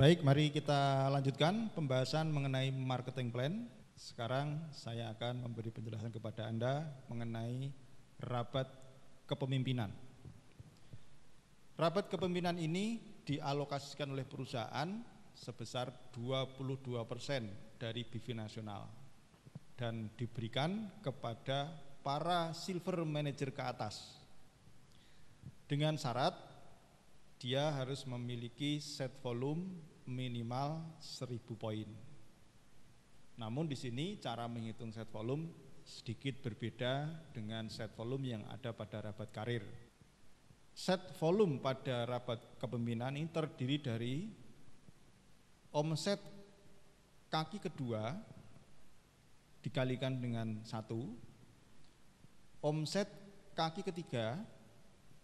Baik, mari kita lanjutkan pembahasan mengenai marketing plan. Sekarang saya akan memberi penjelasan kepada Anda mengenai rapat kepemimpinan. Rapat kepemimpinan ini dialokasikan oleh perusahaan sebesar 22% dari BIV nasional dan diberikan kepada para silver manager ke atas dengan syarat dia harus memiliki set volume minimal 1000 poin. Namun di sini cara menghitung set volume sedikit berbeda dengan set volume yang ada pada rapat karir. Set volume pada rapat kepemimpinan ini terdiri dari omset kaki kedua dikalikan dengan 1, omset kaki ketiga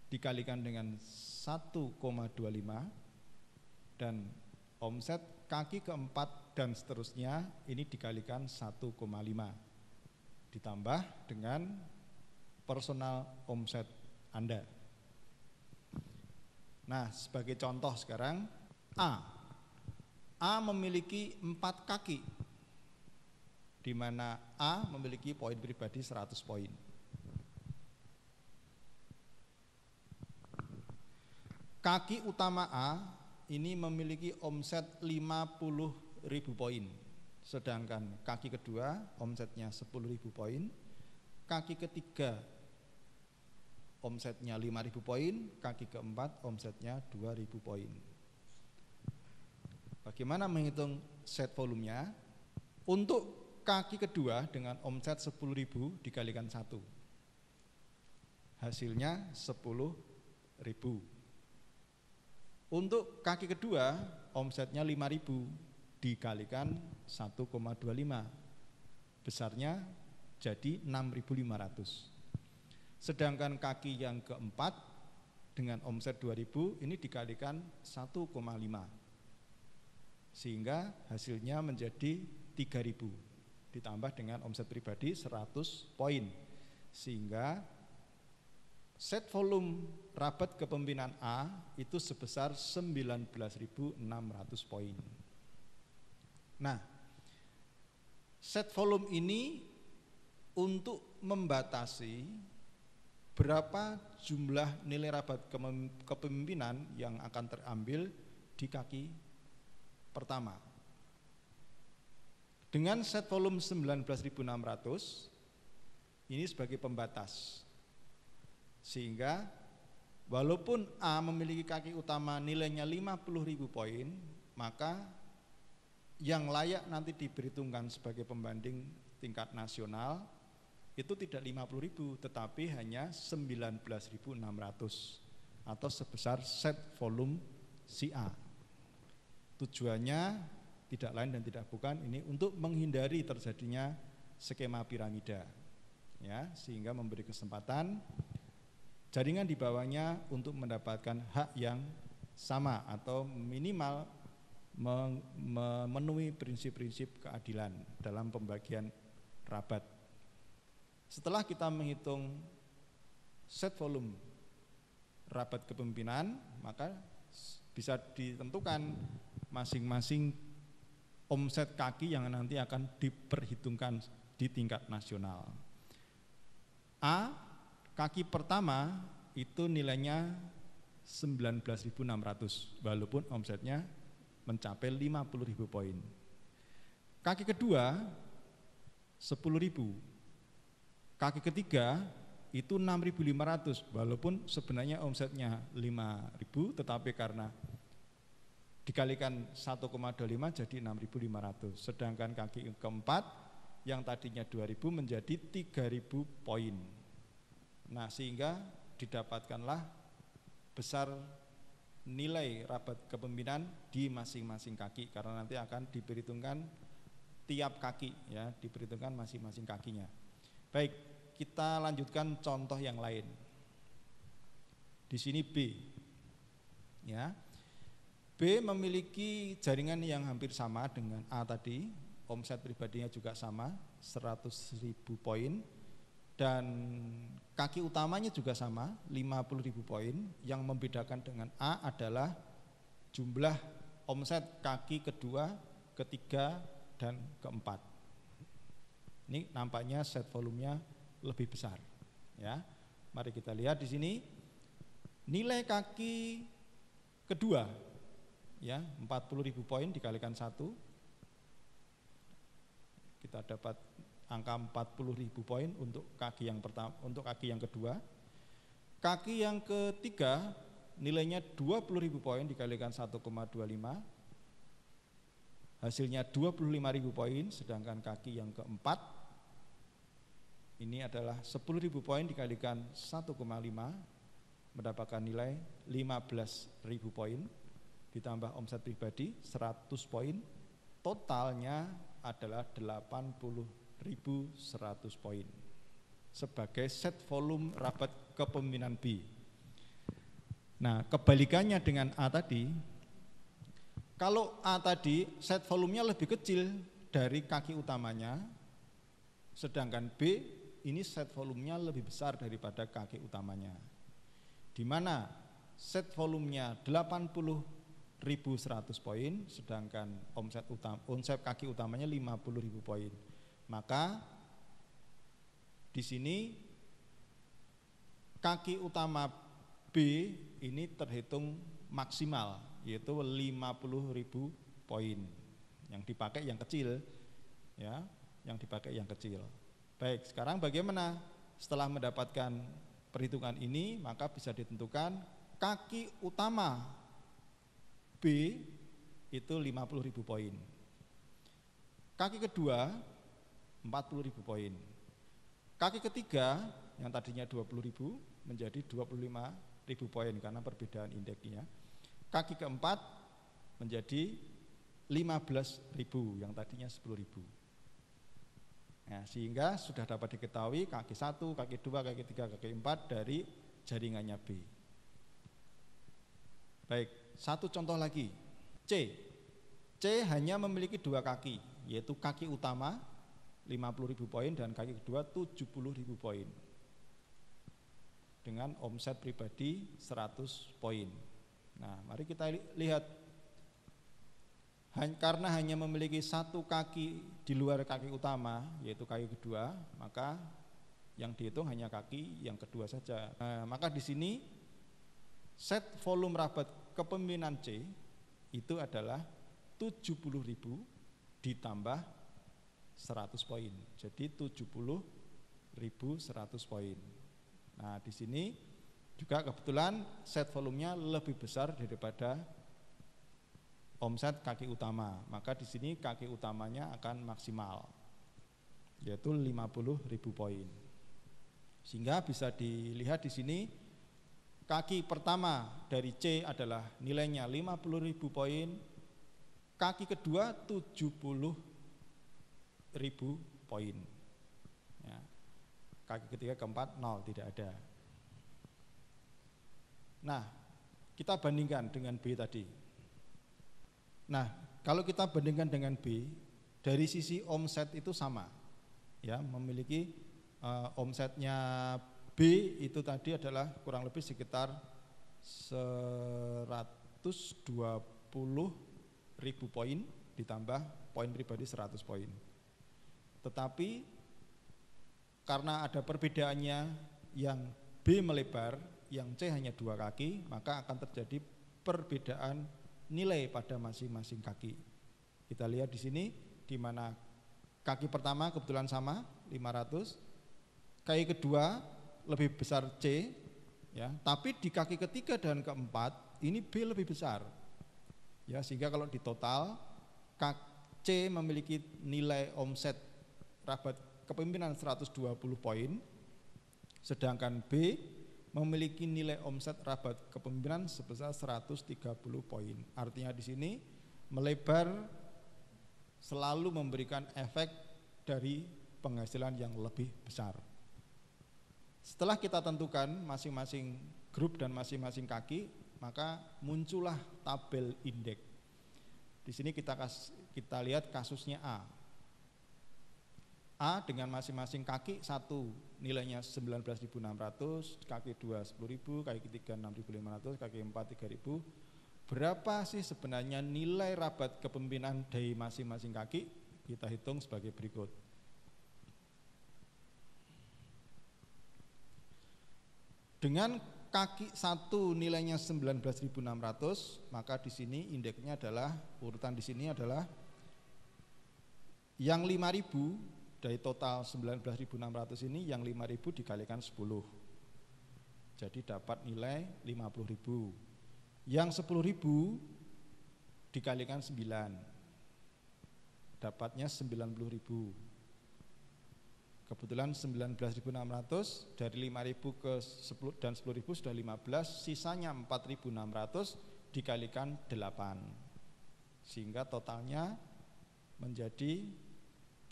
dikalikan dengan 1,25 dan omset kaki keempat dan seterusnya ini dikalikan 1,5 ditambah dengan personal omset Anda. Nah, sebagai contoh sekarang A memiliki 4 kaki di mana A memiliki poin pribadi 100 poin. Kaki utama A ini memiliki omset 50.000 poin, sedangkan kaki kedua omsetnya 10.000 poin, kaki ketiga omsetnya 5.000 poin, kaki keempat omsetnya 2.000 poin. Bagaimana menghitung set volumenya? Untuk kaki kedua dengan omset 10.000 dikalikan 1, hasilnya 10.000. Untuk kaki kedua omsetnya 5.000 dikalikan 1,25, besarnya jadi 6.500. Sedangkan kaki yang keempat dengan omset 2.000 ini dikalikan 1,5 sehingga hasilnya menjadi 3.000 ditambah dengan omset pribadi 100 poin sehingga set volume rapat kepemimpinan A itu sebesar 19.600 poin. Nah, set volume ini untuk membatasi berapa jumlah nilai rapat kepemimpinan yang akan terambil di kaki pertama. Dengan set volume 19.600 ini sebagai pembatas. Sehingga walaupun A memiliki kaki utama nilainya 50.000 poin, maka yang layak nanti diperhitungkan sebagai pembanding tingkat nasional itu tidak 50.000 tetapi hanya 19.600 atau sebesar set volume si A. Tujuannya tidak lain dan tidak bukan ini untuk menghindari terjadinya skema piramida, ya, sehingga memberi kesempatan jaringan di bawahnya untuk mendapatkan hak yang sama atau minimal memenuhi prinsip-prinsip keadilan dalam pembagian rabat. Setelah kita menghitung set volume rabat kepemimpinan, maka bisa ditentukan masing-masing omset kaki yang nanti akan diperhitungkan di tingkat nasional. A kaki pertama itu nilainya 19.600 walaupun omsetnya mencapai 50.000 poin. Kaki kedua 10.000. Kaki ketiga itu 6.500 walaupun sebenarnya omsetnya 5.000 tetapi karena dikalikan 1,25 jadi 6.500. Sedangkan kaki keempat yang tadinya 2.000 menjadi 3.000 poin. Nah, sehingga didapatkanlah besar nilai rabat kepemimpinan di masing-masing kaki karena nanti akan diperhitungkan tiap kaki, ya, diperhitungkan masing-masing kakinya. Baik, kita lanjutkan contoh yang lain. Di sini B, ya. B memiliki jaringan yang hampir sama dengan A tadi, omset pribadinya juga sama, 100.000 poin. Dan kaki utamanya juga sama, 50.000 poin. Yang membedakan dengan A adalah jumlah omset kaki kedua, ketiga, dan keempat. Ini nampaknya set volumenya lebih besar. Ya, mari kita lihat di sini nilai kaki kedua, ya 40.000 poin dikalikan 1, kita dapat angka 40.000 poin untuk kaki yang pertama, untuk kaki yang kedua. Kaki yang ketiga nilainya 20.000 poin dikalikan 1,25, hasilnya 25.000 poin. Sedangkan kaki yang keempat ini adalah 10.000 poin dikalikan 1,5, mendapatkan nilai 15.000 poin, ditambah omset pribadi 100 poin, totalnya adalah 80.100 poin sebagai set volume rapat kepemimpinan B. Nah, kebalikannya dengan A tadi, kalau A tadi set volumenya lebih kecil dari kaki utamanya, sedangkan B ini set volumenya lebih besar daripada kaki utamanya, di mana set volumenya 80.100 poin, sedangkan omset kaki utamanya 50.000 poin. Maka di sini kaki utama B ini terhitung maksimal, yaitu 50.000 poin. Yang dipakai yang kecil, ya, yang dipakai yang kecil. Baik, sekarang bagaimana? Setelah mendapatkan perhitungan ini, maka bisa ditentukan kaki utama B itu 50.000 poin. Kaki kedua 40.000 poin. Kaki ketiga yang tadinya 20.000 menjadi 25.000 poin karena perbedaan indeksnya. Kaki keempat menjadi 15.000 yang tadinya 10.000. Nah, sehingga sudah dapat diketahui kaki 1, kaki 2, kaki 3, kaki 4 dari jaringannya B. Baik, satu contoh lagi. C hanya memiliki 2 kaki, yaitu kaki utama 50.000 poin dan kaki kedua 70.000 poin dengan omset pribadi 100 poin. Nah, mari kita lihat, karena hanya memiliki 1 kaki di luar kaki utama, yaitu kaki kedua, maka yang dihitung hanya kaki yang kedua saja. Nah, maka di sini set volume rabat kepemimpinan C itu adalah 70.000 ditambah 100 poin, jadi 70.100 poin. Nah, di sini juga kebetulan set volumenya lebih besar daripada omset kaki utama, maka di sini kaki utamanya akan maksimal, yaitu 50.000 poin. Sehingga bisa dilihat di sini kaki pertama dari C adalah nilainya 50.000 poin, kaki kedua 70.000 poin. Ya. Kaki ketiga keempat 0, tidak ada. Nah, kita bandingkan dengan B tadi. Nah, kalau kita bandingkan dengan B, dari sisi omset itu sama, ya, memiliki omsetnya B itu tadi adalah kurang lebih sekitar 120.000 poin ditambah poin pribadi 100 poin. Tetapi karena ada perbedaannya, yang B melebar, yang C hanya 2 kaki, maka akan terjadi perbedaan nilai pada masing-masing kaki. Kita lihat di sini, di mana kaki pertama kebetulan sama 500, kaki kedua lebih besar C, ya, tapi di kaki ketiga dan keempat ini B lebih besar, ya, sehingga kalau di total C memiliki nilai omset rabat kepemimpinan 120 poin, sedangkan B memiliki nilai omset rabat kepemimpinan sebesar 130 poin. Artinya di sini melebar selalu memberikan efek dari penghasilan yang lebih besar. Setelah kita tentukan masing-masing grup dan masing-masing kaki, maka muncullah tabel indeks. Di sini kita lihat kasusnya A. A dengan masing-masing kaki, 1 nilainya 19.600, kaki 2 10.000, kaki 3 6.500, kaki 4 3.000, berapa sih sebenarnya nilai rabat kepemimpinan dari masing-masing kaki? Kita hitung sebagai berikut. Dengan kaki satu nilainya 19.600, maka di sini indeksnya adalah, urutan di sini adalah yang 5.000 dari total 19.600 ini, yang 5.000 dikalikan 10. Jadi dapat nilai 50.000. Yang 10.000 dikalikan 9. Dapatnya 90.000. Kebetulan 19.600 dari 5.000 ke 10 dan 10.000 sudah 15, sisanya 4.600 dikalikan 8. Sehingga totalnya menjadi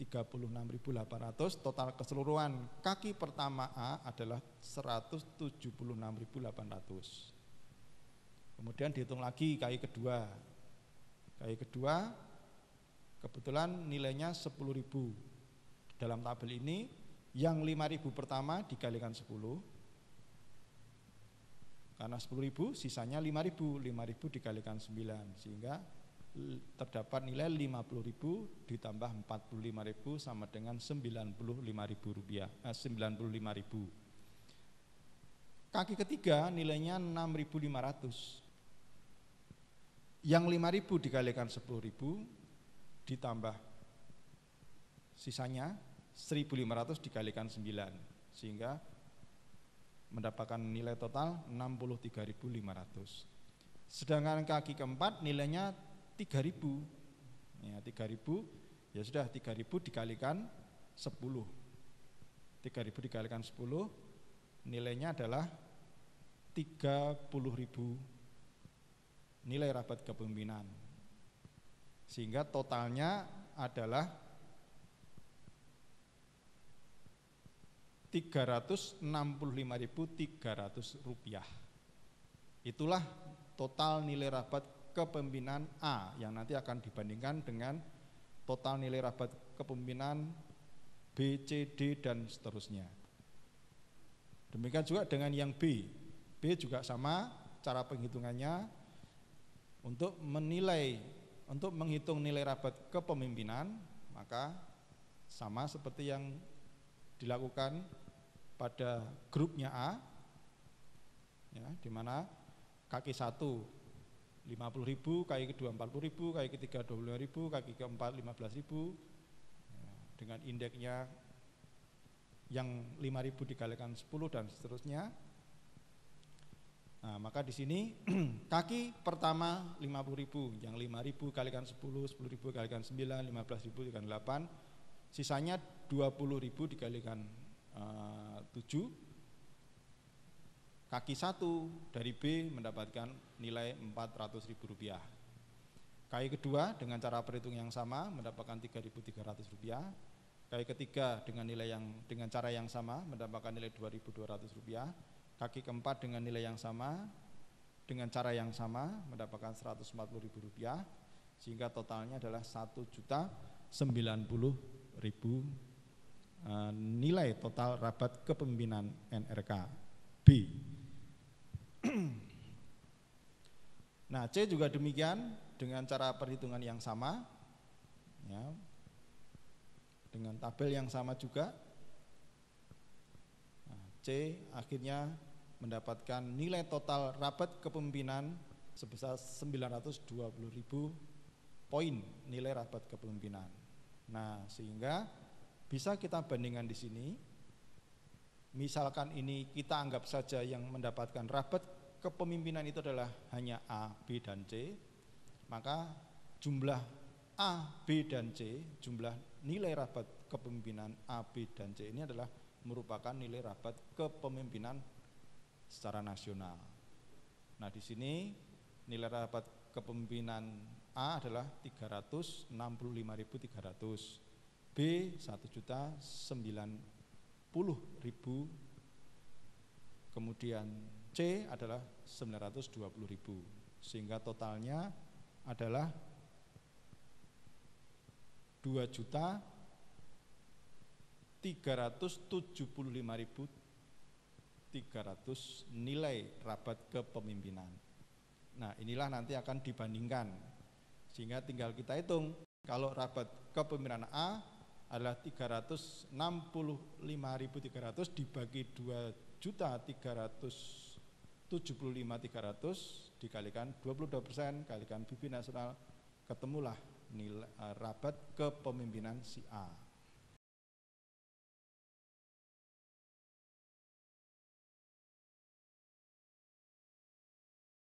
36.800. Total keseluruhan kaki pertama A adalah 176.800. Kemudian dihitung lagi kaki kedua. Kaki kedua kebetulan nilainya 10.000. Dalam tabel ini yang 5.000 pertama dikalikan 10, karena 10.000 sisanya 5.000, 5.000 dikalikan 9, sehingga terdapat nilai 50.000 ditambah 45.000 sama dengan 95.000 rupiah, 95.000. Kaki ketiga nilainya 6.500. Yang 5.000 dikalikan 10.000 ditambah sisanya 1.500 dikalikan 9, sehingga mendapatkan nilai total 63.500. Sedangkan kaki keempat nilainya 3.000. Ya, 3.000 ya sudah, 3.000 dikalikan 10. 3.000 dikalikan 10 nilainya adalah 30.000 nilai rabat kepemimpinan. Sehingga totalnya adalah 365.300 rupiah. Itulah total nilai rabat kepemimpinan A yang nanti akan dibandingkan dengan total nilai rabat kepemimpinan B, C, D dan seterusnya. Demikian juga dengan yang B. B juga sama cara penghitungannya. Untuk menghitung nilai rabat kepemimpinan, maka sama seperti yang dilakukan pada grupnya A, ya, di mana kaki 1 50.000, kaki kedua 40.000, kaki ketiga 25.000, kaki keempat 15.000, ya, dengan indeksnya yang 5.000 dikalikan 10 dan seterusnya. Nah, maka di sini kaki pertama 50.000, yang 5.000 kalikan 10, 10.000 kalikan 9, 15.000 dikalikan 8, sisanya 20.000 dikalikan 7. Kaki 1 dari B mendapatkan nilai 400.000 rupiah. Kaki kedua dengan cara perhitung yang sama mendapatkan 3.300 rupiah. Kaki ketiga dengan cara yang sama mendapatkan nilai 2.200 rupiah. Kaki keempat dengan nilai yang sama dengan cara yang sama mendapatkan 140.000 rupiah, sehingga totalnya adalah 1.090.000 nilai total rabat kepemimpinan NRK B. Nah, C juga demikian dengan cara perhitungan yang sama, ya, dengan tabel yang sama juga. Nah, C akhirnya mendapatkan nilai total rabat kepemimpinan sebesar 920.000 poin nilai rabat kepemimpinan. Nah, sehingga bisa kita bandingkan di sini. Misalkan ini kita anggap saja yang mendapatkan rabat kepemimpinan itu adalah hanya A, B, dan C, maka jumlah A, B, dan C, jumlah nilai rabat kepemimpinan A, B, dan C ini adalah merupakan nilai rabat kepemimpinan secara nasional. Nah, di sini nilai rabat kepemimpinan A adalah 365.300, B 1.090.000, kemudian C adalah 920.000, sehingga totalnya adalah 2.375.300 nilai rabat kepemimpinan. Nah, inilah nanti akan dibandingkan. Sehingga tinggal kita hitung, kalau rabat kepemimpinan A adalah 365.300 dibagi 2.375.300 dikalikan 22% kalikan PIB nasional, ketemulah nilai rabat kepemimpinan si A.